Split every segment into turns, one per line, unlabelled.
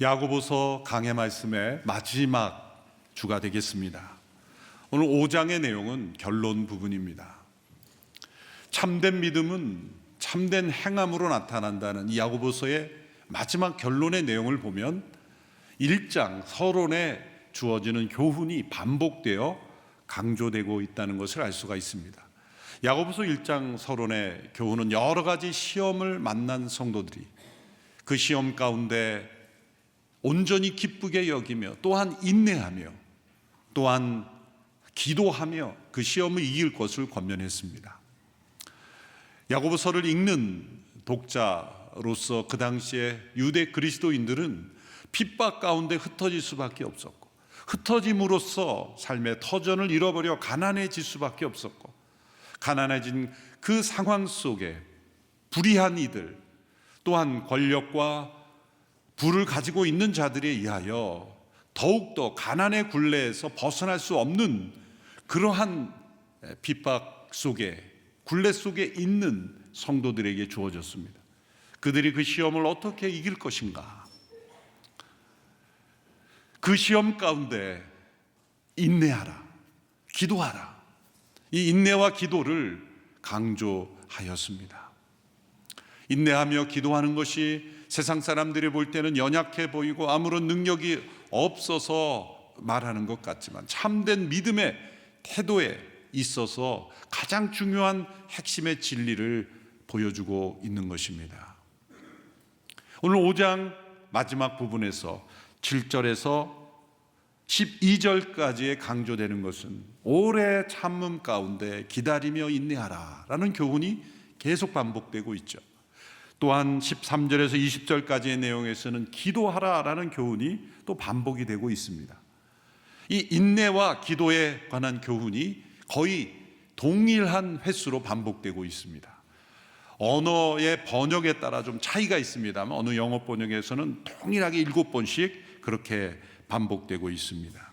야고보서 강해 말씀의 마지막 주가 되겠습니다. 오늘 5장의 내용은 결론 부분입니다. 참된 믿음은 참된 행함으로 나타난다는 이 야고보서의 마지막 결론의 내용을 보면 1장 서론에 주어지는 교훈이 반복되어 강조되고 있다는 것을 알 수가 있습니다. 야고보서 1장 서론의 교훈은 여러 가지 시험을 만난 성도들이 그 시험 가운데 온전히 기쁘게 여기며 또한 인내하며 또한 기도하며 그 시험을 이길 것을 권면했습니다. 야고보서를 읽는 독자로서 그 당시에 유대 그리스도인들은 핍박 가운데 흩어질 수밖에 없었고, 흩어짐으로써 삶의 터전을 잃어버려 가난해질 수밖에 없었고, 가난해진 그 상황 속에 불의한 이들 또한 권력과 부를 가지고 있는 자들에 의하여 더욱더 가난의 굴레에서 벗어날 수 없는 그러한 핍박 속에, 굴레 속에 있는 성도들에게 주어졌습니다. 그들이 그 시험을 어떻게 이길 것인가? 그 시험 가운데 인내하라, 기도하라, 이 인내와 기도를 강조하였습니다. 인내하며 기도하는 것이 세상 사람들이 볼 때는 연약해 보이고 아무런 능력이 없어서 말하는 것 같지만 참된 믿음의 태도에 있어서 가장 중요한 핵심의 진리를 보여주고 있는 것입니다. 오늘 5장 마지막 부분에서 7절에서 12절까지의 강조되는 것은 오래 참음 가운데 기다리며 인내하라 라는 교훈이 계속 반복되고 있죠. 또한 13절에서 20절까지의 내용에서는 기도하라 라는 교훈이 또 반복이 되고 있습니다. 이 인내와 기도에 관한 교훈이 거의 동일한 횟수로 반복되고 있습니다. 언어의 번역에 따라 좀 차이가 있습니다만 어느 영어 번역에서는 동일하게 7번씩 그렇게 반복되고 있습니다.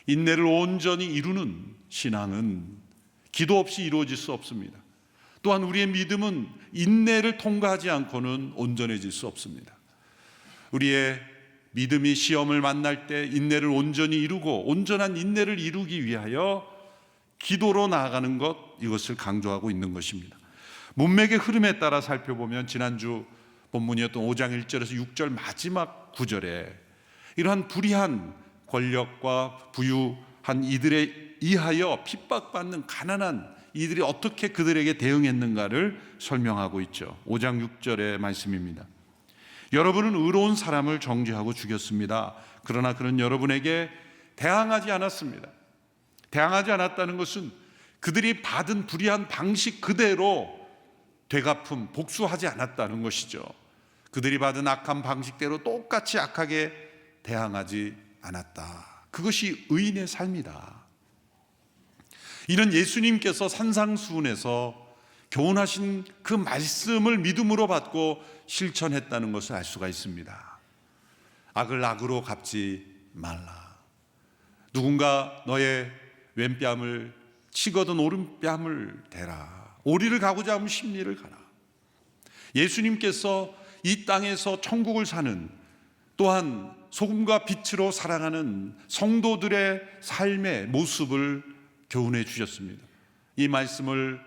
인내를 온전히 이루는 신앙은 기도 없이 이루어질 수 없습니다. 또한 우리의 믿음은 인내를 통과하지 않고는 온전해질 수 없습니다. 우리의 믿음이 시험을 만날 때 인내를 온전히 이루고 온전한 인내를 이루기 위하여 기도로 나아가는 것, 이것을 강조하고 있는 것입니다. 문맥의 흐름에 따라 살펴보면 지난주 본문이었던 5장 1절에서 6절 마지막 구절에 이러한 불의한 권력과 부유한 이들에 의하여 핍박받는 가난한 이들이 어떻게 그들에게 대응했는가를 설명하고 있죠. 5장 6절의 말씀입니다. 여러분은 의로운 사람을 정죄하고 죽였습니다. 그러나 그는 여러분에게 대항하지 않았습니다. 대항하지 않았다는 것은 그들이 받은 불의한 방식 그대로 되갚음, 복수하지 않았다는 것이죠. 그들이 받은 악한 방식대로 똑같이 악하게 대항하지 않았다. 그것이 의인의 삶이다. 이는 예수님께서 산상수훈에서 교훈하신 그 말씀을 믿음으로 받고 실천했다는 것을 알 수가 있습니다. 악을 악으로 갚지 말라. 누군가 너의 왼뺨을 치거든 오른뺨을 대라. 오리를 가고자 하면 십리를 가라. 예수님께서 이 땅에서 천국을 사는, 또한 소금과 빛으로 살아가는 성도들의 삶의 모습을 교훈해 주셨습니다. 이 말씀을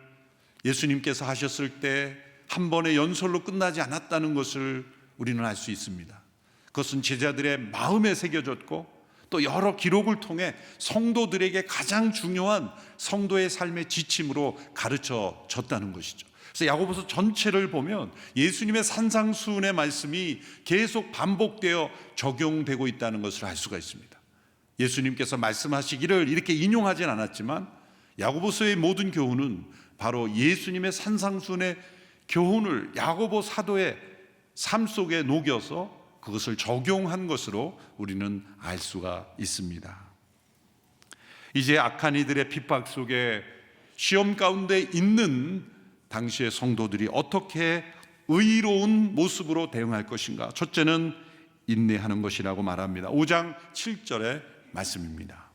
예수님께서 하셨을 때 한 번의 연설로 끝나지 않았다는 것을 우리는 알 수 있습니다. 그것은 제자들의 마음에 새겨졌고 또 여러 기록을 통해 성도들에게 가장 중요한 성도의 삶의 지침으로 가르쳐 졌다는 것이죠. 그래서 야고보서 전체를 보면 예수님의 산상수훈의 말씀이 계속 반복되어 적용되고 있다는 것을 알 수가 있습니다. 예수님께서 말씀하시기를 이렇게 인용하진 않았지만 야고보서의 모든 교훈은 바로 예수님의 산상수훈의 교훈을 야고보 사도의 삶 속에 녹여서 그것을 적용한 것으로 우리는 알 수가 있습니다. 이제 악한 이들의 핍박 속에 시험 가운데 있는 당시의 성도들이 어떻게 의로운 모습으로 대응할 것인가? 첫째는 인내하는 것이라고 말합니다. 5장 7절의 말씀입니다.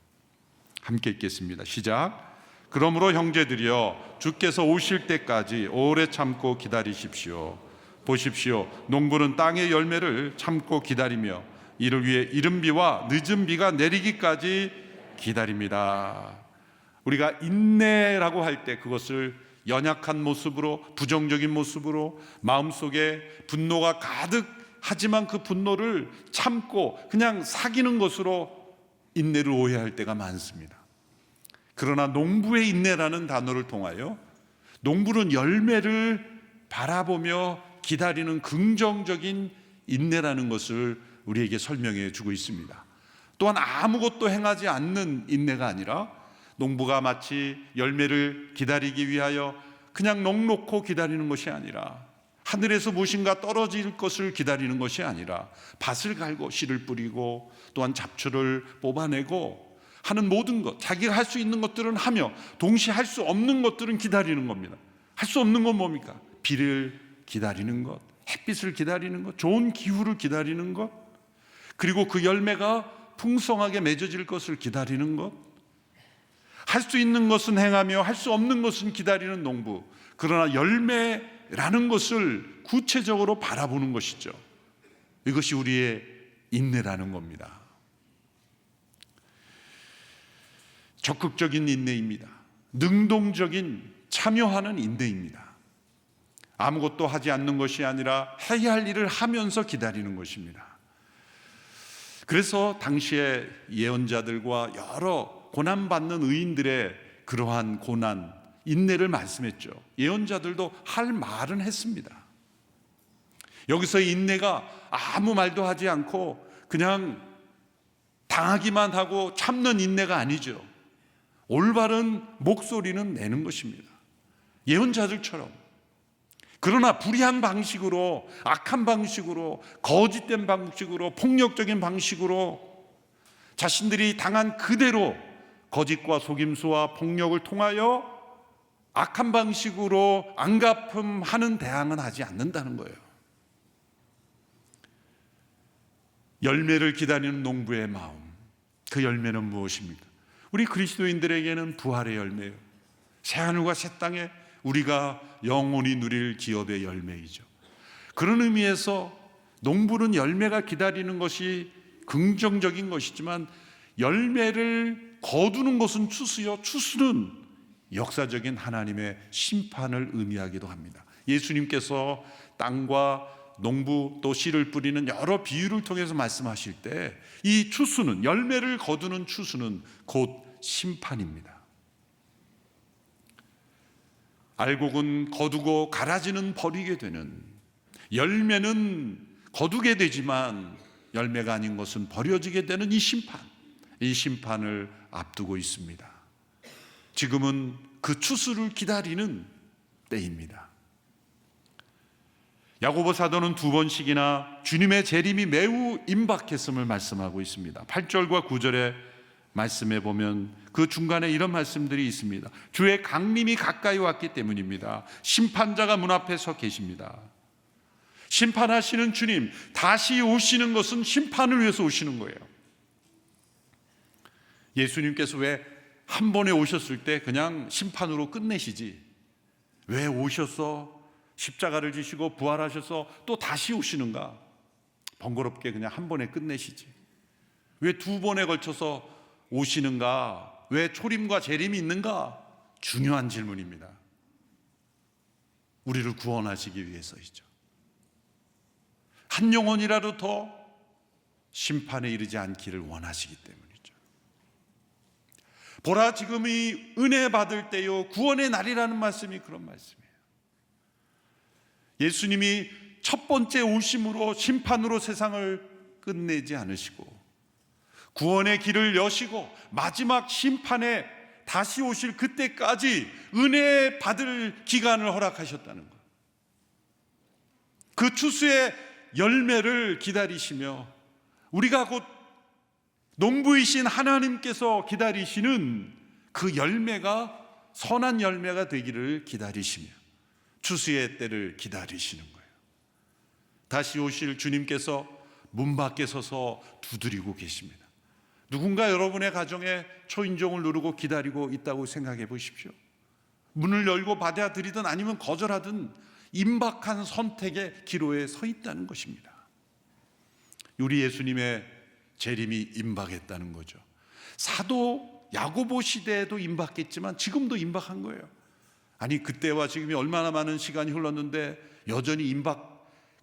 함께 읽겠습니다. 시작. 그러므로 형제들이여 주께서 오실 때까지 오래 참고 기다리십시오. 보십시오. 농부는 땅의 열매를 참고 기다리며 이를 위해 이른 비와 늦은 비가 내리기까지 기다립니다. 우리가 인내라고 할 때 그것을 연약한 모습으로, 부정적인 모습으로, 마음속에 분노가 가득하지만 그 분노를 참고 그냥 사귀는 것으로 인내를 오해할 때가 많습니다. 그러나 농부의 인내라는 단어를 통하여 농부는 열매를 바라보며 기다리는 긍정적인 인내라는 것을 우리에게 설명해 주고 있습니다. 또한 아무것도 행하지 않는 인내가 아니라 농부가 마치 열매를 기다리기 위하여 그냥 넋놓고 기다리는 것이 아니라 하늘에서 무엇인가 떨어질 것을 기다리는 것이 아니라 밭을 갈고 씨를 뿌리고 또한 잡초를 뽑아내고 하는 모든 것, 자기가 할 수 있는 것들은 하며 동시에 할 수 없는 것들은 기다리는 겁니다. 할 수 없는 건 뭡니까? 비를 기다리는 것, 햇빛을 기다리는 것, 좋은 기후를 기다리는 것, 그리고 그 열매가 풍성하게 맺어질 것을 기다리는 것. 할 수 있는 것은 행하며 할 수 없는 것은 기다리는 농부. 그러나 열매라는 것을 구체적으로 바라보는 것이죠. 이것이 우리의 인내라는 겁니다. 적극적인 인내입니다. 능동적인 참여하는 인내입니다. 아무것도 하지 않는 것이 아니라 해야 할 일을 하면서 기다리는 것입니다. 그래서 당시에 예언자들과 여러 고난받는 의인들의 그러한 고난, 인내를 말씀했죠. 예언자들도 할 말은 했습니다. 여기서의 인내가 아무 말도 하지 않고 그냥 당하기만 하고 참는 인내가 아니죠. 올바른 목소리는 내는 것입니다. 예언자들처럼. 그러나 불의한 방식으로, 악한 방식으로, 거짓된 방식으로, 폭력적인 방식으로 자신들이 당한 그대로 거짓과 속임수와 폭력을 통하여 악한 방식으로 안갚음하는 대항은 하지 않는다는 거예요. 열매를 기다리는 농부의 마음, 그 열매는 무엇입니까? 우리 그리스도인들에게는 부활의 열매예요. 새하늘과 새 땅에 우리가 영원히 누릴 기업의 열매이죠. 그런 의미에서 농부는 열매가 기다리는 것이 긍정적인 것이지만 열매를 거두는 것은 추수요, 추수는 역사적인 하나님의 심판을 의미하기도 합니다. 예수님께서 땅과 농부 또 씨를 뿌리는 여러 비유를 통해서 말씀하실 때 이 추수는, 열매를 거두는 추수는 곧 심판입니다. 알곡은 거두고 가라지는 버리게 되는, 열매는 거두게 되지만 열매가 아닌 것은 버려지게 되는 이 심판, 이 심판을 앞두고 있습니다. 지금은 그 추수를 기다리는 때입니다. 야고보 사도는 두 번씩이나 주님의 재림이 매우 임박했음을 말씀하고 있습니다. 8절과 9절의 말씀에 보면 그 중간에 이런 말씀들이 있습니다. 주의 강림이 가까이 왔기 때문입니다. 심판자가 문 앞에 서 계십니다. 심판하시는 주님, 다시 오시는 것은 심판을 위해서 오시는 거예요. 예수님께서 왜 한 번에 오셨을 때 그냥 심판으로 끝내시지, 왜 오셔서 십자가를 지시고 부활하셔서 또 다시 오시는가? 번거롭게 그냥 한 번에 끝내시지, 왜 두 번에 걸쳐서 오시는가? 왜 초림과 재림이 있는가? 중요한 질문입니다. 우리를 구원하시기 위해서이죠. 한 영혼이라도 더 심판에 이르지 않기를 원하시기 때문이죠. 보라, 지금이 은혜 받을 때요 구원의 날이라는 말씀이 그런 말씀이에요. 예수님이 첫 번째 오심으로 심판으로 세상을 끝내지 않으시고 구원의 길을 여시고 마지막 심판에 다시 오실 그때까지 은혜 받을 기간을 허락하셨다는 것. 그 추수의 열매를 기다리시며 우리가 곧 농부이신 하나님께서 기다리시는 그 열매가 선한 열매가 되기를 기다리시며 추수의 때를 기다리시는 거예요. 다시 오실 주님께서 문 밖에 서서 두드리고 계십니다. 누군가 여러분의 가정에 초인종을 누르고 기다리고 있다고 생각해 보십시오. 문을 열고 받아들이든 아니면 거절하든 임박한 선택의 기로에 서 있다는 것입니다. 우리 예수님의 재림이 임박했다는 거죠. 사도 야고보 시대에도 임박했지만 지금도 임박한 거예요. 아니, 그때와 지금이 얼마나 많은 시간이 흘렀는데 여전히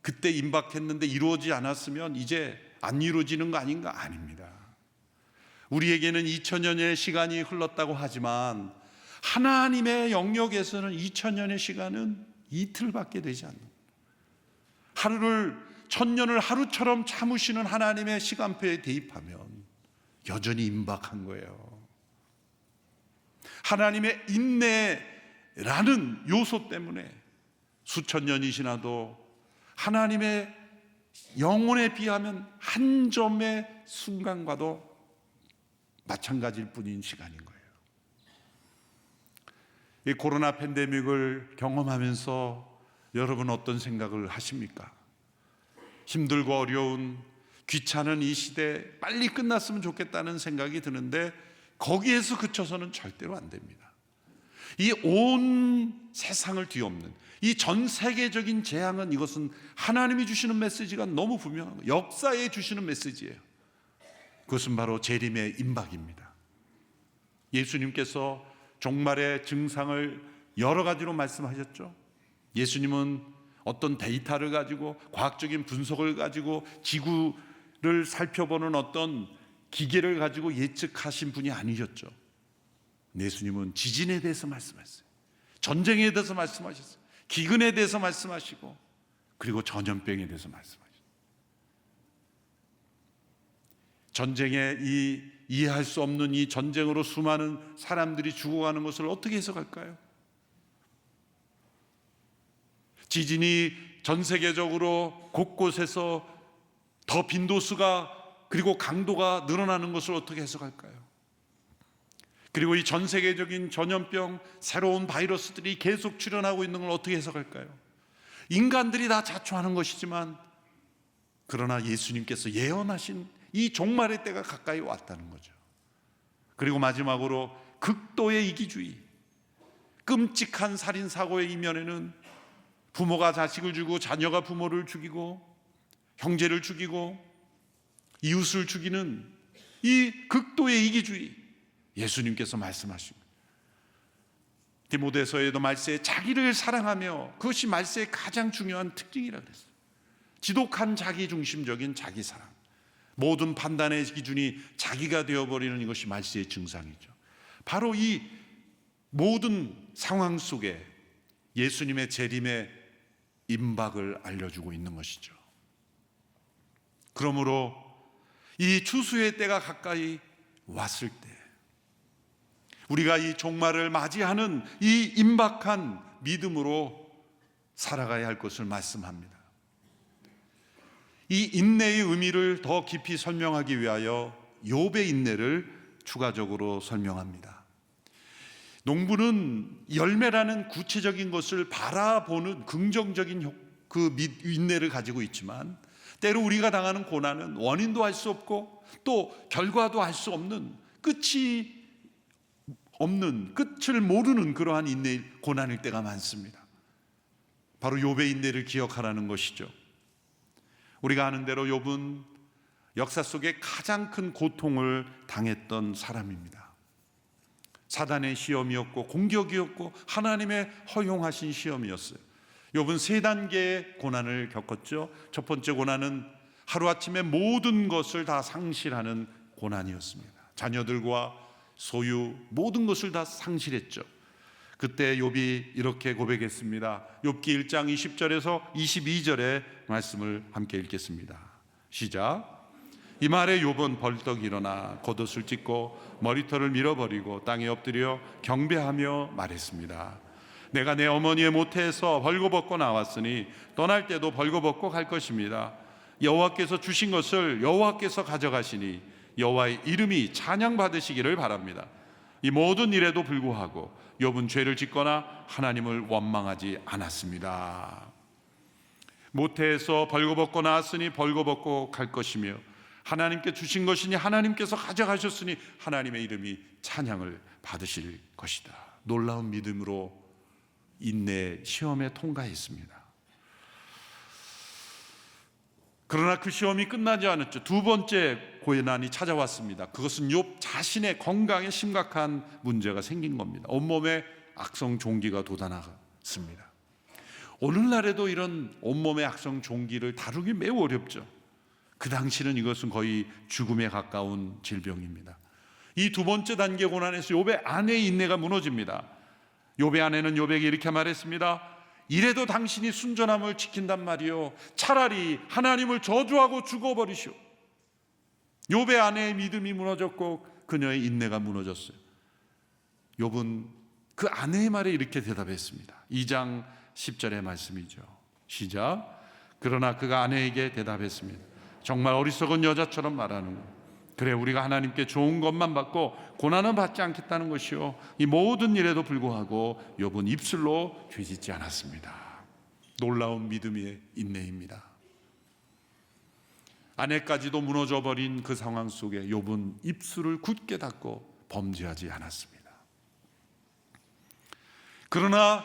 그때 임박했는데 이루어지지 않았으면 이제 안 이루어지는 거 아닌가? 아닙니다. 우리에게는 2000년의 시간이 흘렀다고 하지만 하나님의 영역에서는 2000년의 시간은 이틀밖에 되지 않는, 하루를, 1000년을 하루처럼 참으시는 하나님의 시간표에 대입하면 여전히 임박한 거예요. 하나님의 인내라는 요소 때문에 수천 년이 지나도 하나님의 영혼에 비하면 한 점의 순간과도 마찬가지일 뿐인 시간인 거예요. 이 코로나 팬데믹을 경험하면서 여러분 어떤 생각을 하십니까? 힘들고 어려운, 귀찮은 이 시대 빨리 끝났으면 좋겠다는 생각이 드는데 거기에서 그쳐서는 절대로 안 됩니다. 이 온 세상을 뒤엎는 이 전 세계적인 재앙은, 이것은 하나님이 주시는 메시지가 너무 분명한 거예요. 역사에 주시는 메시지예요. 그것은 바로 재림의 임박입니다. 예수님께서 종말의 증상을 여러 가지로 말씀하셨죠. 예수님은 어떤 데이터를 가지고, 과학적인 분석을 가지고, 지구를 살펴보는 어떤 기계를 가지고 예측하신 분이 아니셨죠. 예수님은 지진에 대해서 말씀하셨어요. 전쟁에 대해서 말씀하셨어요. 기근에 대해서 말씀하시고, 그리고 전염병에 대해서 말씀하셨어요. 전쟁에 이해할 수 없는 이 전쟁으로 수많은 사람들이 죽어가는 것을 어떻게 해석할까요? 지진이 전 세계적으로 곳곳에서 더 빈도수가, 그리고 강도가 늘어나는 것을 어떻게 해석할까요? 그리고 이 전 세계적인 전염병, 새로운 바이러스들이 계속 출현하고 있는 걸 어떻게 해석할까요? 인간들이 다 자초하는 것이지만, 그러나 예수님께서 예언하신 이 종말의 때가 가까이 왔다는 거죠. 그리고 마지막으로 극도의 이기주의, 끔찍한 살인사고의 이면에는 부모가 자식을 죽이고, 자녀가 부모를 죽이고, 형제를 죽이고, 이웃을 죽이는 이 극도의 이기주의, 예수님께서 말씀하신 거예요. 디모데서에도 말세에 자기를 사랑하며, 그것이 말세의 가장 중요한 특징이라 그랬어요. 지독한 자기 중심적인 자기 사랑, 모든 판단의 기준이 자기가 되어버리는 이것이 말세의 증상이죠. 바로 이 모든 상황 속에 예수님의 재림의 임박을 알려주고 있는 것이죠. 그러므로 이 추수의 때가 가까이 왔을 때, 우리가 이 종말을 맞이하는 이 임박한 믿음으로 살아가야 할 것을 말씀합니다. 이 인내의 의미를 더 깊이 설명하기 위하여 욥의 인내를 추가적으로 설명합니다. 농부는 열매라는 구체적인 것을 바라보는 긍정적인 그 인내를 가지고 있지만, 때로 우리가 당하는 고난은 원인도 알 수 없고 또 결과도 알 수 없는, 끝이 없는, 끝을 모르는 그러한 인내, 고난일 때가 많습니다. 바로 욥의 인내를 기억하라는 것이죠. 우리가 아는 대로 욥은 역사 속에 가장 큰 고통을 당했던 사람입니다. 사단의 시험이었고 공격이었고 하나님의 허용하신 시험이었어요. 욥은 세 단계의 고난을 겪었죠. 첫 번째 고난은 하루아침에 모든 것을 다 상실하는 고난이었습니다. 자녀들과 소유, 모든 것을 다 상실했죠. 그때 욥이 이렇게 고백했습니다. 욥기 1장 20절에서 22절의 말씀을 함께 읽겠습니다. 시작. 이 말에 욥은 벌떡 일어나 겉옷을 찢고 머리털을 밀어버리고 땅에 엎드려 경배하며 말했습니다. 내가 내 어머니의 모태에서 벌거벗고 나왔으니 떠날 때도 벌거벗고 갈 것입니다. 여호와께서 주신 것을 여호와께서 가져가시니 여호와의 이름이 찬양받으시기를 바랍니다. 이 모든 일에도 불구하고 욥은 죄를 짓거나 하나님을 원망하지 않았습니다. 모태에서 벌거벗고 나왔으니 벌거벗고 갈 것이며 하나님께 주신 것이니 하나님께서 가져가셨으니 하나님의 이름이 찬양을 받으실 것이다. 놀라운 믿음으로 인내 시험에 통과했습니다. 그러나 그 시험이 끝나지 않았죠. 두 번째 고난이 찾아왔습니다. 그것은 욥 자신의 건강에 심각한 문제가 생긴 겁니다. 온몸에 악성 종기가 돋아났습니다. 오늘날에도 이런 온몸의 악성 종기를 다루기 매우 어렵죠. 그 당시는 이것은 거의 죽음에 가까운 질병입니다. 이 두 번째 단계 고난에서 욥의 아내의 인내가 무너집니다. 욥의 아내는 욥에게 이렇게 말했습니다. 이래도 당신이 순전함을 지킨단 말이요, 차라리 하나님을 저주하고 죽어버리시오. 욥의 아내의 믿음이 무너졌고 그녀의 인내가 무너졌어요. 욥은 그 아내의 말에 이렇게 대답했습니다. 2장 10절의 말씀이죠. 시작. 그러나 그가 아내에게 대답했습니다. 정말 어리석은 여자처럼 말하는군. 그래, 우리가 하나님께 좋은 것만 받고 고난은 받지 않겠다는 것이요, 이 모든 일에도 불구하고 욥은 입술로 죄짓지 않았습니다. 놀라운 믿음의 인내입니다. 아내까지도 무너져버린 그 상황 속에 욥은 입술을 굳게 닫고 범죄하지 않았습니다. 그러나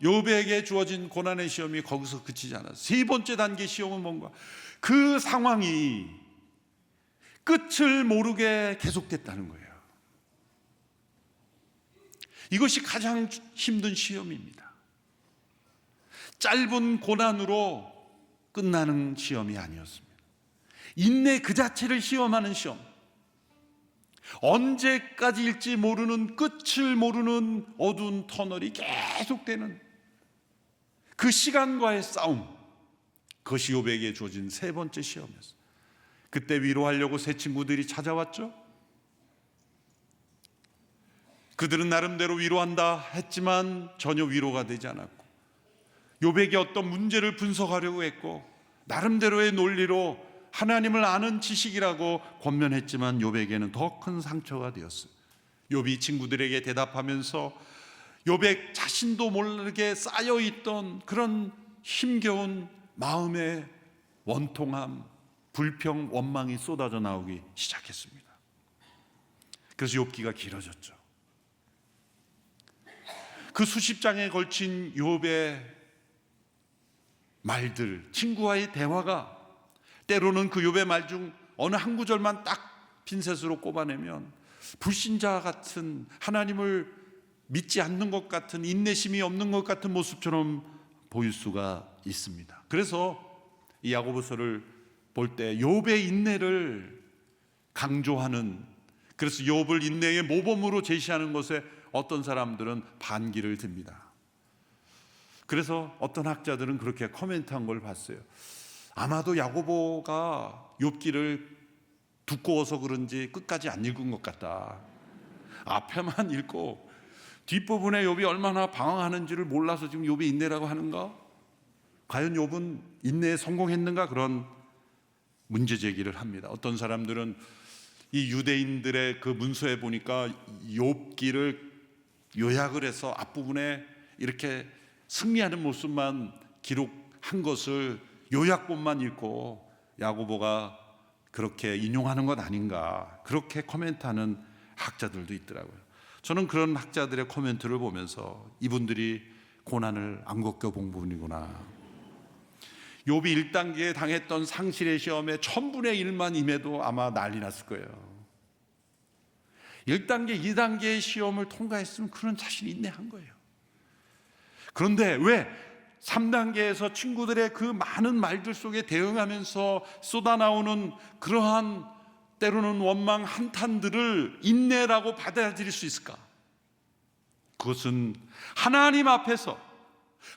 욥에게 주어진 고난의 시험이 거기서 그치지 않았어요. 세 번째 단계 시험은 뭔가, 그 상황이 끝을 모르게 계속됐다는 거예요. 이것이 가장 힘든 시험입니다. 짧은 고난으로 끝나는 시험이 아니었습니다. 인내 그 자체를 시험하는 시험, 언제까지일지 모르는, 끝을 모르는 어두운 터널이 계속되는 그 시간과의 싸움, 그것이 욥에게 주어진 세 번째 시험이었어요. 그때 위로하려고 새 친구들이 찾아왔죠. 그들은 나름대로 위로한다 했지만 전혀 위로가 되지 않았고, 욥에게 어떤 문제를 분석하려고 했고, 나름대로의 논리로 하나님을 아는 지식이라고 권면했지만 욥에게는 더 큰 상처가 되었어요. 욥이 친구들에게 대답하면서 욥의 자신도 모르게 쌓여있던 그런 힘겨운 마음의 원통함, 불평, 원망이 쏟아져 나오기 시작했습니다. 그래서 욥기가 길어졌죠. 그 수십 장에 걸친 욥의 말들, 친구와의 대화가 때로는 그 욥의 말 중 어느 한 구절만 딱 핀셋으로 꼽아내면 불신자 같은, 하나님을 믿지 않는 것 같은, 인내심이 없는 것 같은 모습처럼 보일 수가 있습니다. 그래서 이 야고보서를 볼 때 욥의 인내를 강조하는, 그래서 욥을 인내의 모범으로 제시하는 것에 어떤 사람들은 반기를 듭니다. 그래서 어떤 학자들은 그렇게 코멘트한 걸 봤어요. 아마도 야고보가 욥기를 두꺼워서 그런지 끝까지 안 읽은 것 같다. 앞에만 읽고 뒷부분에 욥이 얼마나 방황하는지를 몰라서 지금 욥이 인내라고 하는가? 과연 욥은 인내에 성공했는가? 그런 문제 제기를 합니다. 어떤 사람들은 이 유대인들의 그 문서에 보니까 욥기를 요약을 해서 앞부분에 이렇게 승리하는 모습만 기록한 것을 요약본만 읽고 야고보가 그렇게 인용하는 것 아닌가, 그렇게 코멘트하는 학자들도 있더라고요. 저는 그런 학자들의 코멘트를 보면서 이분들이 고난을 안 겪어본 부분이구나. 욥이 1단계에 당했던 상실의 시험에 1000분의 1만 임해도 아마 난리 났을 거예요. 1단계, 2단계의 시험을 통과했으면 그런 자신이 인내한 거예요. 그런데 왜 3단계에서 친구들의 그 많은 말들 속에 대응하면서 쏟아나오는 그러한 때로는 원망 한탄들을 인내라고 받아들일 수 있을까? 그것은 하나님 앞에서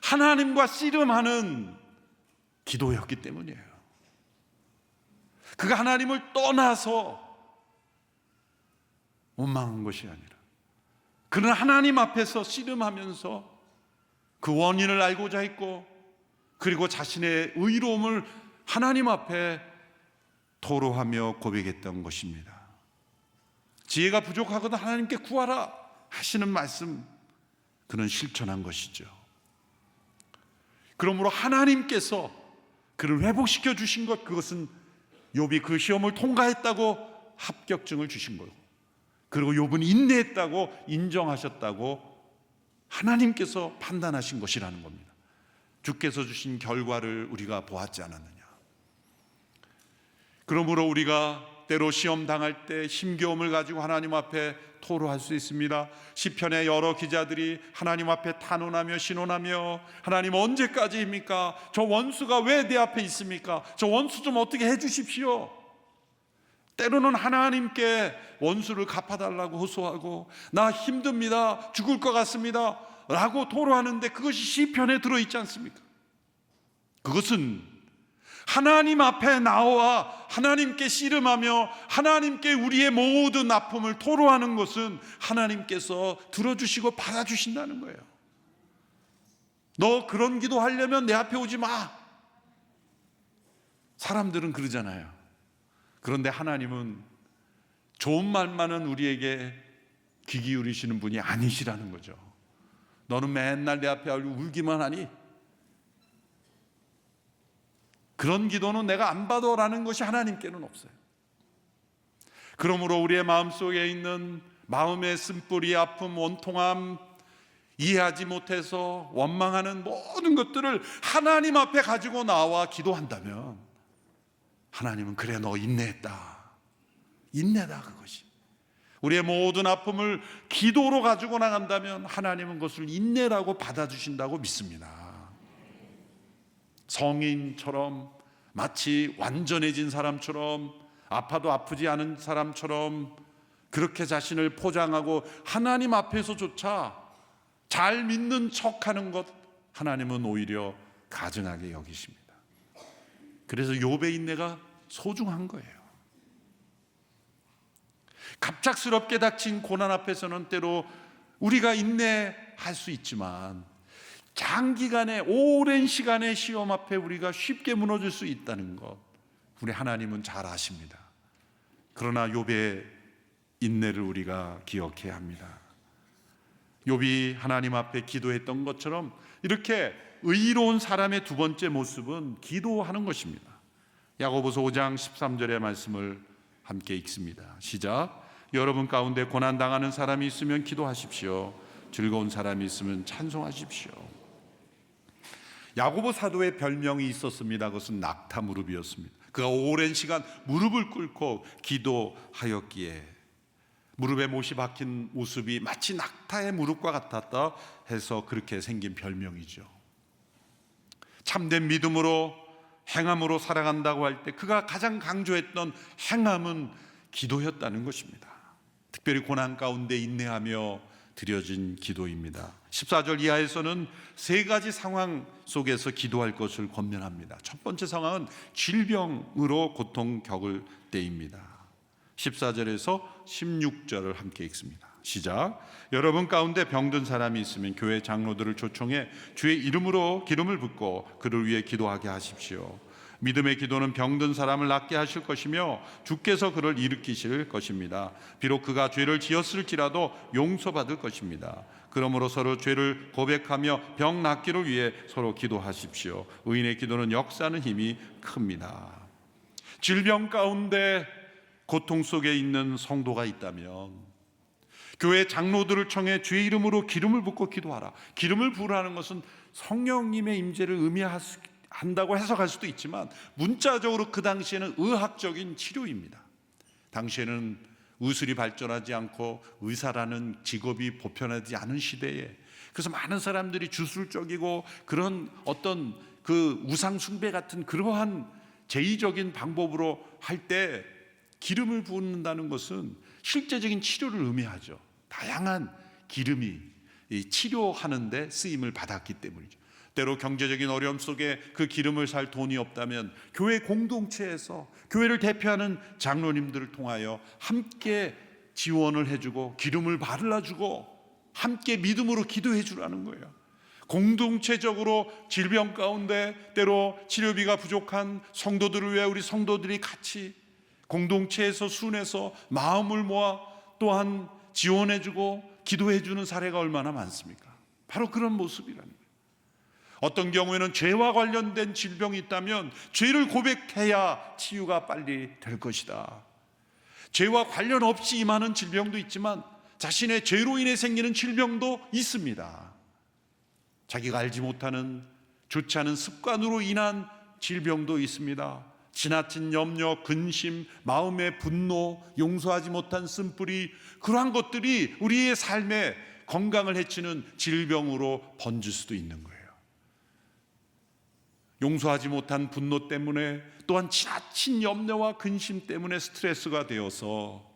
하나님과 씨름하는 기도였기 때문이에요. 그가 하나님을 떠나서 원망한 것이 아니라, 그는 하나님 앞에서 씨름하면서 그 원인을 알고자 했고, 그리고 자신의 의로움을 하나님 앞에 토로하며 고백했던 것입니다. 지혜가 부족하거든 하나님께 구하라 하시는 말씀, 그는 실천한 것이죠. 그러므로 하나님께서 그를 회복시켜 주신 것, 그것은 욥이 그 시험을 통과했다고 합격증을 주신 거고, 그리고 욥은 인내했다고 인정하셨다고 하나님께서 판단하신 것이라는 겁니다. 주께서 주신 결과를 우리가 보았지 않았느냐. 그러므로 우리가 때로 시험 당할 때 힘겨움을 가지고 하나님 앞에 토로할 수 있습니다. 시편의 여러 기자들이 하나님 앞에 탄원하며 신원하며 하나님 언제까지입니까? 저 원수가 왜 내 앞에 있습니까? 저 원수 좀 어떻게 해주십시오. 때로는 하나님께 원수를 갚아달라고 호소하고 나 힘듭니다, 죽을 것 같습니다 라고 토로하는데 그것이 시편에 들어있지 않습니까? 그것은 하나님 앞에 나와 하나님께 씨름하며 하나님께 우리의 모든 아픔을 토로하는 것은 하나님께서 들어주시고 받아주신다는 거예요. 너 그런 기도 하려면 내 앞에 오지 마. 사람들은 그러잖아요. 그런데 하나님은 좋은 말만은 우리에게 귀 기울이시는 분이 아니시라는 거죠. 너는 맨날 내 앞에 울기만 하니 그런 기도는 내가 안 받아라는 것이 하나님께는 없어요. 그러므로 우리의 마음속에 있는 마음의 쓴뿌리, 아픔, 원통함, 이해하지 못해서 원망하는 모든 것들을 하나님 앞에 가지고 나와 기도한다면 하나님은 그래 너 인내했다, 인내다. 그것이 우리의 모든 아픔을 기도로 가지고 나간다면 하나님은 그것을 인내라고 받아주신다고 믿습니다. 성인처럼 마치 완전해진 사람처럼 아파도 아프지 않은 사람처럼 그렇게 자신을 포장하고 하나님 앞에서조차 잘 믿는 척하는 것 하나님은 오히려 가증하게 여기십니다. 그래서 욥의 인내가 소중한 거예요. 갑작스럽게 닥친 고난 앞에서는 때로 우리가 인내할 수 있지만 장기간의 오랜 시간의 시험 앞에 우리가 쉽게 무너질 수 있다는 것 우리 하나님은 잘 아십니다. 그러나 욥의 인내를 우리가 기억해야 합니다. 욥이 하나님 앞에 기도했던 것처럼 이렇게 의로운 사람의 두 번째 모습은 기도하는 것입니다. 야고보서 5장 13절의 말씀을 함께 읽습니다. 시작. 여러분 가운데 고난당하는 사람이 있으면 기도하십시오. 즐거운 사람이 있으면 찬송하십시오. 야고보 사도의 별명이 있었습니다. 그것은 낙타 무릎이었습니다. 그가 오랜 시간 무릎을 꿇고 기도하였기에 무릎에 못이 박힌 모습이 마치 낙타의 무릎과 같았다 해서 그렇게 생긴 별명이죠. 참된 믿음으로 행함으로 살아간다고 할 때 그가 가장 강조했던 행함은 기도였다는 것입니다. 특별히 고난 가운데 인내하며 드려진 기도입니다. 14절 이하에서는 세 가지 상황 속에서 기도할 것을 권면합니다. 첫 번째 상황은 질병으로 고통 겪을 때입니다. 14절에서 16절을 함께 읽습니다. 시작. 여러분 가운데 병든 사람이 있으면 교회 장로들을 초청해 주의 이름으로 기름을 붓고 그를 위해 기도하게 하십시오. 믿음의 기도는 병든 사람을 낫게 하실 것이며 주께서 그를 일으키실 것입니다. 비록 그가 죄를 지었을지라도 용서받을 것입니다. 그러므로 서로 죄를 고백하며 병 낫기를 위해 서로 기도하십시오. 의인의 기도는 역사하는 힘이 큽니다. 질병 가운데 고통 속에 있는 성도가 있다면 교회 장로들을 청해 주의 이름으로 기름을 붓고 기도하라. 기름을 부으라는 것은 성령님의 임재를 의미한다고 해석할 수도 있지만 문자적으로 그 당시에는 의학적인 치료입니다. 당시에는 의술이 발전하지 않고 의사라는 직업이 보편하지 않은 시대에 그래서 많은 사람들이 주술적이고 그런 어떤 그 우상 숭배 같은 그러한 제의적인 방법으로 할 때 기름을 붓는다는 것은 실제적인 치료를 의미하죠. 다양한 기름이 치료하는 데 쓰임을 받았기 때문이죠. 때로 경제적인 어려움 속에 그 기름을 살 돈이 없다면 교회 공동체에서 교회를 대표하는 장로님들을 통하여 함께 지원을 해주고 기름을 발라주고 함께 믿음으로 기도해 주라는 거예요. 공동체적으로 질병 가운데 때로 치료비가 부족한 성도들을 위해 우리 성도들이 같이 공동체에서 순해서 마음을 모아 또한 지원해주고 기도해주는 사례가 얼마나 많습니까? 바로 그런 모습이라는 거예요. 어떤 경우에는 죄와 관련된 질병이 있다면 죄를 고백해야 치유가 빨리 될 것이다. 죄와 관련 없이 임하는 질병도 있지만 자신의 죄로 인해 생기는 질병도 있습니다. 자기가 알지 못하는 좋지 않은 습관으로 인한 질병도 있습니다. 지나친 염려, 근심, 마음의 분노, 용서하지 못한 쓴뿌리, 그러한 것들이 우리의 삶에 건강을 해치는 질병으로 번질 수도 있는 거예요. 용서하지 못한 분노 때문에, 또한 지나친 염려와 근심 때문에 스트레스가 되어서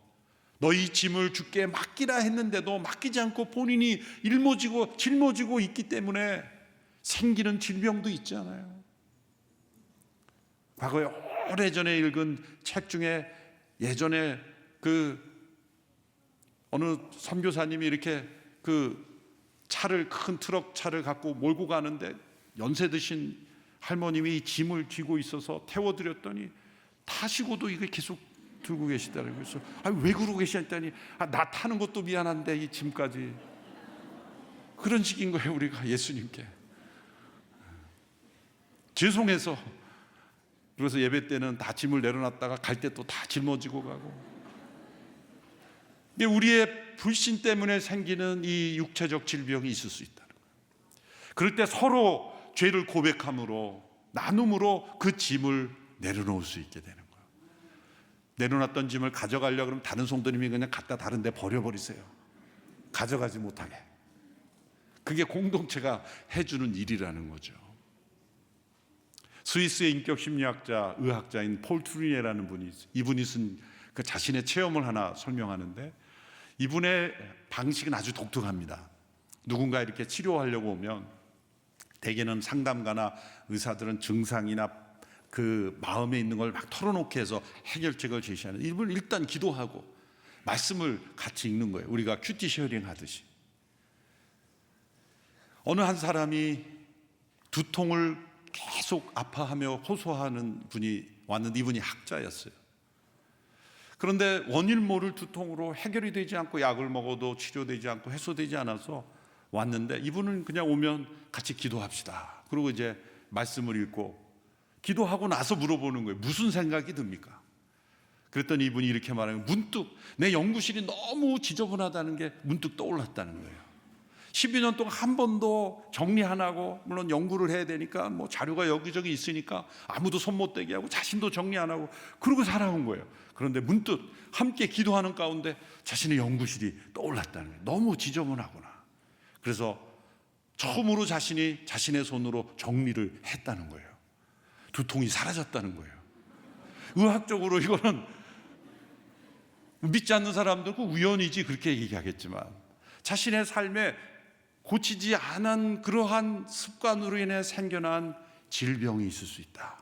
너희 짐을 주께 맡기라 했는데도 맡기지 않고 본인이 짊어지고 있기 때문에 생기는 질병도 있잖아요. 과거에 오래전에 읽은 책 중에 예전에 어느 선교사님이 이렇게 큰 트럭 차를 갖고 몰고 가는데 연세 드신 할머님이 짐을 쥐고 있어서 태워드렸더니 타시고도 이거 계속 들고 계시더라고요. 그래서 왜 그러고 계시냐더니 나 타는 것도 미안한데 이 짐까지. 그런 식인 거예요. 우리가 예수님께 죄송해서. 그래서 예배 때는 다 짐을 내려놨다가 갈 때 또 다 짊어지고 가고. 근데 우리의 불신 때문에 생기는 이 육체적 질병이 있을 수 있다는 거예요. 그럴 때 서로 죄를 고백함으로, 나눔으로 그 짐을 내려놓을 수 있게 되는 거예요. 내려놨던 짐을 가져가려고 그러면 다른 성도님이 그냥 갖다 다른 데 버려버리세요. 가져가지 못하게. 그게 공동체가 해주는 일이라는 거죠. 스위스의 인격 심리학자, 의학자인 폴 트루니에라는 분이 있어요. 이분이 쓴 그 자신의 체험을 하나 설명하는데, 이분의 방식은 아주 독특합니다. 누군가 이렇게 치료하려고 오면 대개는 상담가나 의사들은 증상이나 그 마음에 있는 걸 막 털어놓게 해서 해결책을 제시하는, 이분은 일단 기도하고 말씀을 같이 읽는 거예요. 우리가 큐티 쉐어링 하듯이. 어느 한 사람이 두통을 계속 아파하며 호소하는 분이 왔는데, 이분이 학자였어요. 그런데 원일 모를 두통으로 해결이 되지 않고 약을 먹어도 치료되지 않고 해소되지 않아서 왔는데, 이분은 그냥 오면 같이 기도합시다. 그리고 이제 말씀을 읽고 기도하고 나서 물어보는 거예요. 무슨 생각이 듭니까? 그랬더니 이분이 이렇게 말하면, 문득 내 연구실이 너무 지저분하다는 게 문득 떠올랐다는 거예요. 12년 동안 한 번도 정리 안 하고, 물론 연구를 해야 되니까 뭐 자료가 여기저기 있으니까 아무도 손 못 대게 하고 자신도 정리 안 하고 그러고 살아온 거예요. 그런데 문득 함께 기도하는 가운데 자신의 연구실이 떠올랐다는 거예요. 너무 지저분하구나. 그래서 처음으로 자신이 자신의 손으로 정리를 했다는 거예요. 두통이 사라졌다는 거예요. 의학적으로 이거는 믿지 않는 사람들은 우연이지 그렇게 얘기하겠지만, 자신의 삶에 고치지 않은 그러한 습관으로 인해 생겨난 질병이 있을 수 있다.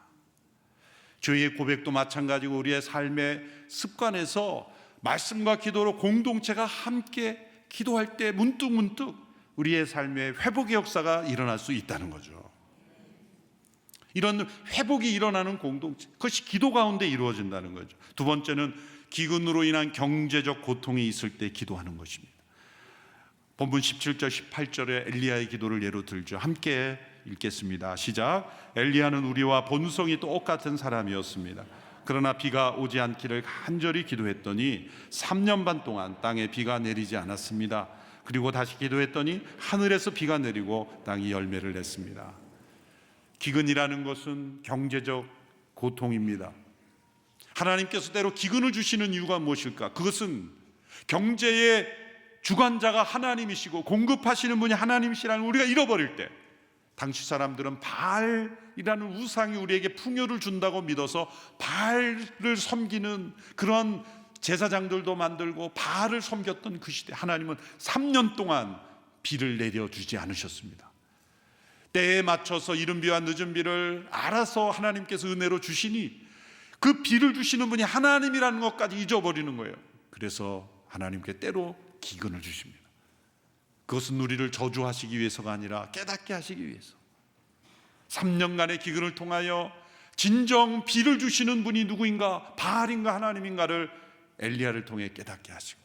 죄의 고백도 마찬가지고, 우리의 삶의 습관에서 말씀과 기도로 공동체가 함께 기도할 때 문득 우리의 삶의 회복의 역사가 일어날 수 있다는 거죠. 이런 회복이 일어나는 공동체, 그것이 기도 가운데 이루어진다는 거죠. 두 번째는 기근으로 인한 경제적 고통이 있을 때 기도하는 것입니다. 본문 17절 18절에 엘리야의 기도를 예로 들죠. 함께 읽겠습니다. 시작. 엘리야는 우리와 본성이 똑같은 사람이었습니다. 그러나 비가 오지 않기를 간절히 기도했더니 3년 반 동안 땅에 비가 내리지 않았습니다. 그리고 다시 기도했더니 하늘에서 비가 내리고 땅이 열매를 냈습니다. 기근이라는 것은 경제적 고통입니다. 하나님께서 때로 기근을 주시는 이유가 무엇일까? 그것은 경제의 주관자가 하나님이시고 공급하시는 분이 하나님이시라는 우리가 잃어버릴 때, 당시 사람들은 바알이라는 우상이 우리에게 풍요를 준다고 믿어서 바알을 섬기는 그런 제사장들도 만들고 바알을 섬겼던 그 시대, 하나님은 3년 동안 비를 내려주지 않으셨습니다. 때에 맞춰서 이른 비와 늦은 비를 알아서 하나님께서 은혜로 주시니, 그 비를 주시는 분이 하나님이라는 것까지 잊어버리는 거예요. 그래서 하나님께 때로 기근을 주십니다. 그것은 우리를 저주하시기 위해서가 아니라 깨닫게 하시기 위해서. 3년간의 기근을 통하여 진정 비를 주시는 분이 누구인가, 바알인가 하나님인가를 엘리야를 통해 깨닫게 하시고,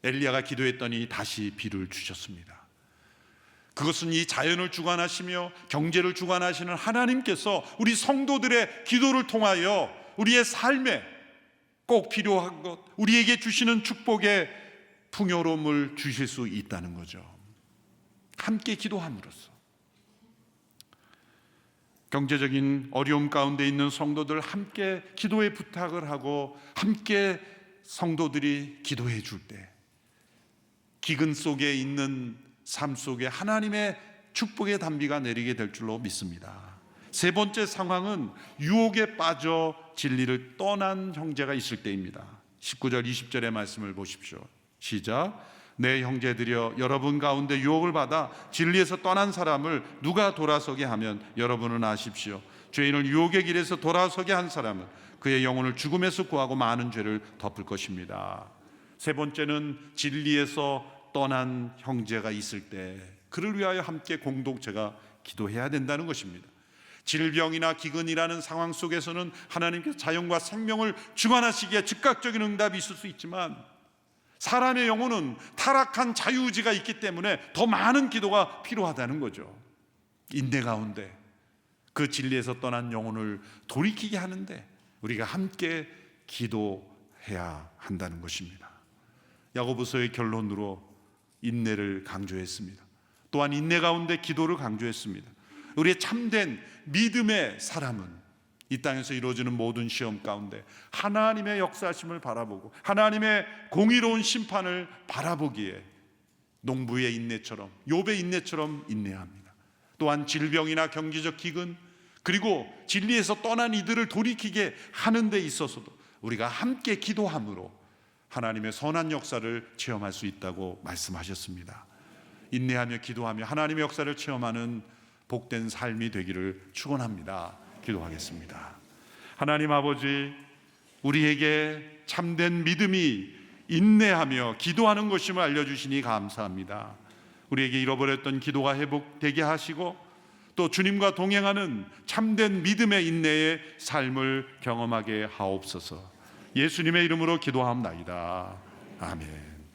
엘리야가 기도했더니 다시 비를 주셨습니다. 그것은 이 자연을 주관하시며 경제를 주관하시는 하나님께서 우리 성도들의 기도를 통하여 우리의 삶에 꼭 필요한 것, 우리에게 주시는 축복의 풍요로움을 주실 수 있다는 거죠. 함께 기도함으로써. 경제적인 어려움 가운데 있는 성도들 함께 기도의 부탁을 하고 함께 성도들이 기도해 줄 때 기근 속에 있는 삶 속에 하나님의 축복의 단비가 내리게 될 줄로 믿습니다. 세 번째 상황은 유혹에 빠져 진리를 떠난 형제가 있을 때입니다. 19절 20절의 말씀을 보십시오. 시작. 내 형제들이여, 여러분 가운데 유혹을 받아 진리에서 떠난 사람을 누가 돌아서게 하면 여러분은 아십시오. 죄인을 유혹의 길에서 돌아서게 한 사람은 그의 영혼을 죽음에서 구하고 많은 죄를 덮을 것입니다. 세 번째는 진리에서 떠난 형제가 있을 때 그를 위하여 함께 공동체가 기도해야 된다는 것입니다. 질병이나 기근이라는 상황 속에서는 하나님께서 자연과 생명을 주관하시기에 즉각적인 응답이 있을 수 있지만 사람의 영혼은 타락한 자유의지가 있기 때문에 더 많은 기도가 필요하다는 거죠. 인내 가운데 그 진리에서 떠난 영혼을 돌이키게 하는데 우리가 함께 기도해야 한다는 것입니다. 야고보서의 결론으로 인내를 강조했습니다. 또한 인내 가운데 기도를 강조했습니다. 우리의 참된 믿음의 사람은 이 땅에서 이루어지는 모든 시험 가운데 하나님의 역사하심을 바라보고 하나님의 공의로운 심판을 바라보기에 농부의 인내처럼, 욥의 인내처럼 인내합니다. 또한 질병이나 경제적 기근, 그리고 진리에서 떠난 이들을 돌이키게 하는 데 있어서도 우리가 함께 기도함으로 하나님의 선한 역사를 체험할 수 있다고 말씀하셨습니다. 인내하며 기도하며 하나님의 역사를 체험하는 복된 삶이 되기를 축원합니다. 기도하겠습니다. 하나님 아버지, 우리에게 참된 믿음이 인내하며 기도하는 것임을 알려주시니 감사합니다. 우리에게 잃어버렸던 기도가 회복되게 하시고 또 주님과 동행하는 참된 믿음의 인내의 삶을 경험하게 하옵소서. 예수님의 이름으로 기도하옵나이다. 아멘.